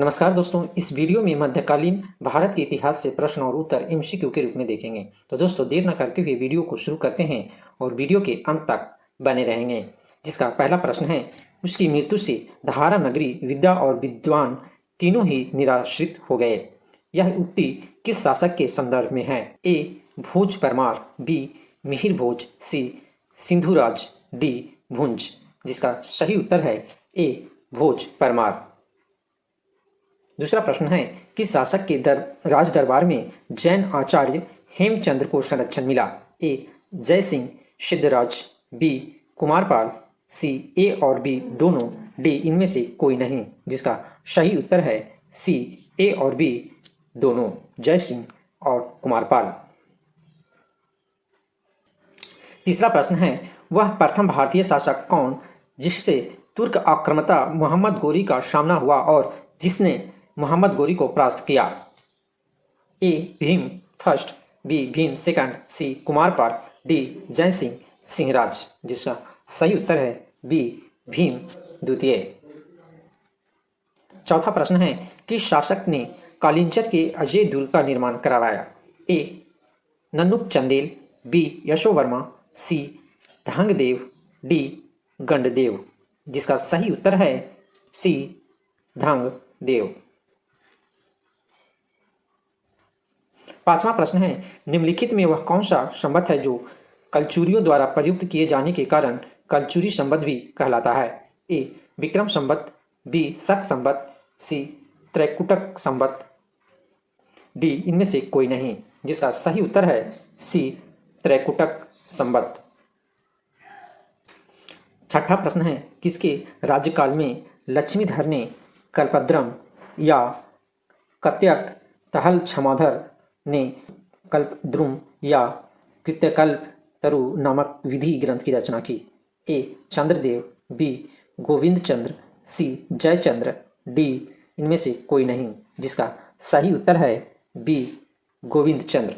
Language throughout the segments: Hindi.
नमस्कार दोस्तों, इस वीडियो में मध्यकालीन भारत के इतिहास से प्रश्न और उत्तर एमसीक्यू के रूप में देखेंगे। तो दोस्तों, देर न करते हुए वीडियो को शुरू करते हैं और वीडियो के अंत तक बने रहेंगे। जिसका पहला प्रश्न है, उसकी मृत्यु से धारा नगरी, विद्या और विद्वान तीनों ही निराश्रित हो गए। यह उक्ति किस शासक के संदर्भ में है? ए. भोज परमार, बी. मिहिर भोज, सी. सिंधुराज, डी. भुंज। जिसका सही उत्तर है ए. भोज परमार। दूसरा प्रश्न है, किस शासक के राज दरबार में जैन आचार्य हेमचंद्र को संरक्षण मिला? ए. जय सिंह, सिद्धराज, बी. कुमारपाल, सी. ए और बी दोनों, डी इनमें से कोई नहीं। जिसका सही उत्तर है सी. ए और बी दोनों, जय सिंह और कुमारपाल। तीसरा प्रश्न है, वह प्रथम भारतीय शासक कौन जिससे तुर्क आक्रामकता मोहम्मद गोरी का सामना हुआ और जिसने मोहम्मद गोरी को परास्त किया? A. Bhim first, B. Bhim second, C. Kumarpal, D. Jai Singh Singhraj. जिसका सही उत्तर है बी. भीम द्वितीय। चौथा प्रश्न है, किस शासक ने कालिंचर के अजय दुर्ग का निर्माण करवाया? ए. नन्नुप चंदेल, बी. यशोवर्मा, सी. धांगदेव, डी. गंडदेव। जिसका सही उत्तर है सी. धांगदेव। पांचवा प्रश्न है, निम्नलिखित में वह कौन सा संबंध है जो कलचुरियों द्वारा प्रयुक्त किए जाने के कारण कलचुरी संबंध भी कहलाता है? ए. विक्रम संबंध, बी. शक संबंध, सी. त्रैकुटक संबंध, डी इनमें से कोई नहीं। जिसका सही उत्तर है सी. त्रैकुटक संबंध। छठा प्रश्न है, किसके राज्यकाल में लक्ष्मीधर ने कल्पद्रम या कत्यक, तहल क्षमाधर ने कल्पद्रुम या कृत्यकल्प तरु नामक विधि ग्रंथ की रचना की? ए. चंद्रदेव, बी. गोविंद चंद्र, सी. जयचंद्र, डी इनमें से कोई नहीं। जिसका सही उत्तर है बी. गोविंद चंद्र।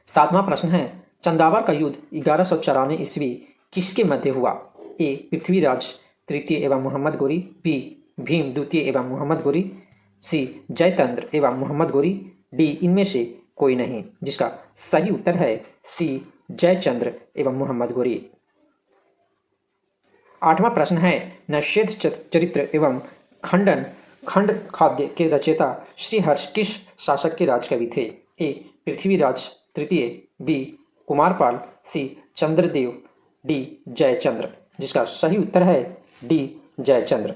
सातवां प्रश्न है, चंदावर का युद्ध 1194 ईस्वी किसके मध्य हुआ? ए. पृथ्वीराज तृतीय एवं मोहम्मद गोरी, बी. भीम द्वितीय एवं मोहम्मद गोरी, सी. जयचंद्र एवं मोहम्मद गोरी, डी इनमें से कोई नहीं। जिसका सही उत्तर है सी. जयचंद्र एवं मोहम्मद गोरी। आठवां प्रश्न है, नैषध चरित्र एवं खंड खाद्य के रचयिता श्रीहर्ष किस शासक के राजकवि थे? ए. पृथ्वीराज तृतीय, बी. कुमारपाल, सी. चंद्रदेव, डी. जयचंद्र। जिसका सही उत्तर है डी. जयचंद्र।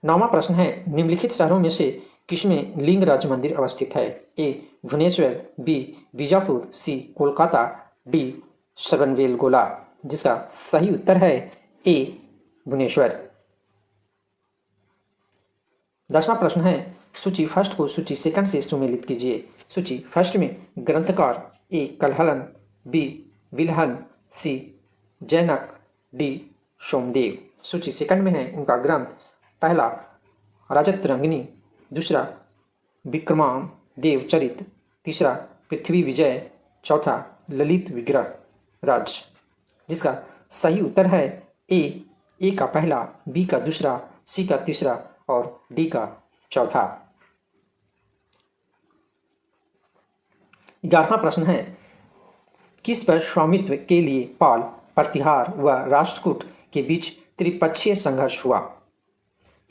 नौवां प्रश्न है, निम्नलिखित शहरों में से किसमें लिंगराज मंदिर अवस्थित है? ए. भुवनेश्वर, बी. बीजापुर, सी. कोलकाता, डी. श्रवणबेलगोला। जिसका सही उत्तर है ए. भुवनेश्वर। 10वां प्रश्न है, सूची फर्स्ट को सूची सेकंड से सुमेलित कीजिए। सूची फर्स्ट में ग्रंथकार ए. कलहलन, बी. विल्हन, सी. जैनक, डी. सोमदेव। सूची सेकंड में है उनका ग्रंथ, पहला राजतरंगिणी, दूसरा विक्रमादेव चरित, तीसरा पृथ्वी विजय, चौथा ललित विग्रह राज। जिसका सही उत्तर है ए का पहला, बी का दूसरा, सी का तीसरा और डी का चौथा। 11वां प्रश्न है, किस पर स्वामित्व के लिए पाल, प्रतिहार व राष्ट्रकूट के बीच त्रिपक्षीय संघर्ष हुआ?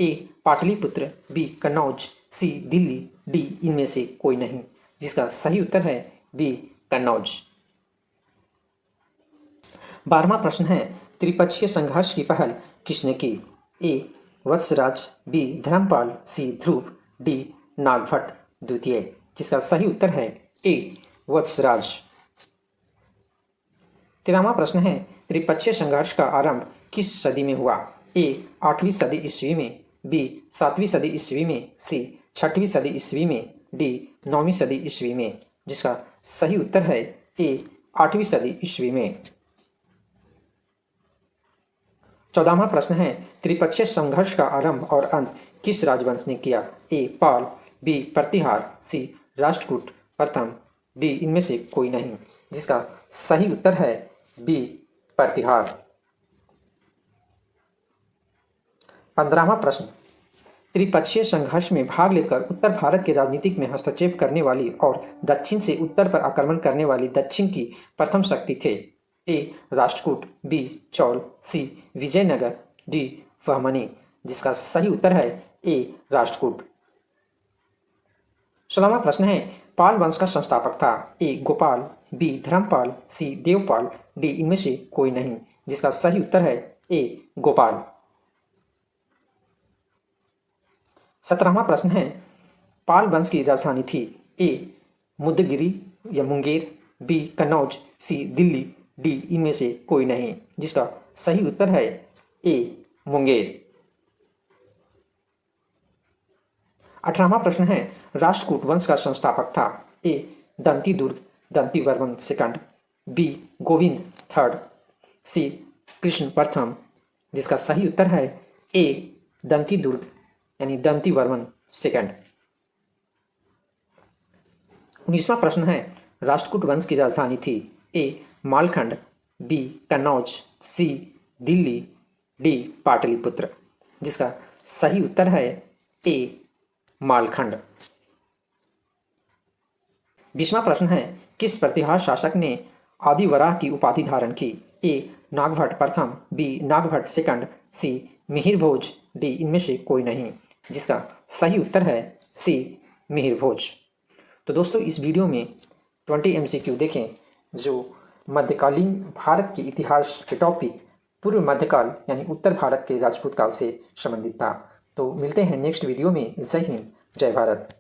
ए. पाटलिपुत्र, बी. कन्नौज, सी. दिल्ली, डी इनमें से कोई नहीं। जिसका सही उत्तर है बी. कन्नौज। 12वां प्रश्न है, त्रिपक्षीय संघर्ष की पहल किसने की? ए. वत्सराज, बी. धर्मपाल, सी. ध्रुव, डी. नागभट्ट द्वितीय। जिसका सही उत्तर है ए. वत्सराज। 13वां प्रश्न है, त्रिपक्षीय संघर्ष का आरंभ किस सदी में हुआ? ए. 8वीं सदी ईस्वी में, बी. 7वीं सदी ईस्वी में, सी. 6वीं सदी ईस्वी में, डी. 9वीं सदी ईस्वी में। जिसका सही उत्तर है ए. 8वीं सदी ईस्वी में। 14वां प्रश्न है, त्रिपक्षीय संघर्ष का आरंभ और अंत किस राजवंश ने किया? ए. पाल, बी. प्रतिहार, सी. राष्ट्रकूट प्रथम, डी इनमें से कोई नहीं। जिसका सही उत्तर है बी. प्रतिहार। 15वां प्रश्न, त्रिपक्षीय संघर्ष में भाग लेकर उत्तर भारत के राजनीतिक में हस्तक्षेप करने वाली और दक्षिण से उत्तर पर आक्रमण करने वाली दक्षिण की प्रथम शक्ति थे। ए राष्ट्रकूट, बी चौल, सी विजयनगर, डी बहमनी। जिसका सही उत्तर है ए राष्ट्रकूट। 16वां प्रश्न है, पाल वंश का संस्थापक था। ए गोपाल, बी धर्मपाल, सी देवपाल, डी इनमें से कोई नहीं। जिसका सही उत्तर है ए गोपाल। 17वां प्रश्न है, पाल वंश की राजधानी थी। ए मुदगिरी या मुंगेर, बी कन्नौज, सी दिल्ली, डी इनमें से कोई नहीं। जिसका सही उत्तर है ए मुंगेर। 18वां प्रश्न है, राष्ट्रकूट वंश का संस्थापक था। A Danti Durg, Danti Varman second, B Govind third, C Krishna प्रथम। जिसका सही उत्तर है ए दंती दुर्ग यानी दंती वर्मन सेकंड। 19वां प्रश्न है, राष्ट्रकूट वंश की राजधानी थी। ए मालखंड, बी कन्नौज, सी दिल्ली, डी पाटलिपुत्र। जिसका सही उत्तर है ए मालखंड। 20वां प्रश्न है, किस प्रतिहार शासक ने आदिवराह की उपाधि धारण की। ए नागभट्ट प्रथम, बी नागभट्ट सेकंड, सी मिहिर भोज, डी इनमें से कोई नहीं। जिसका सही उत्तर है सी मिहिर भोज। तो दोस्तों इस वीडियो में 20 MCQ देखें जो मध्यकालीन भारत के इतिहास के टॉपिक पूर्व मध्यकाल यानी उत्तर भारत के राजपूत काल से संबंधित था। तो मिलते हैं नेक्स्ट वीडियो में। जय हिंद, जय भारत।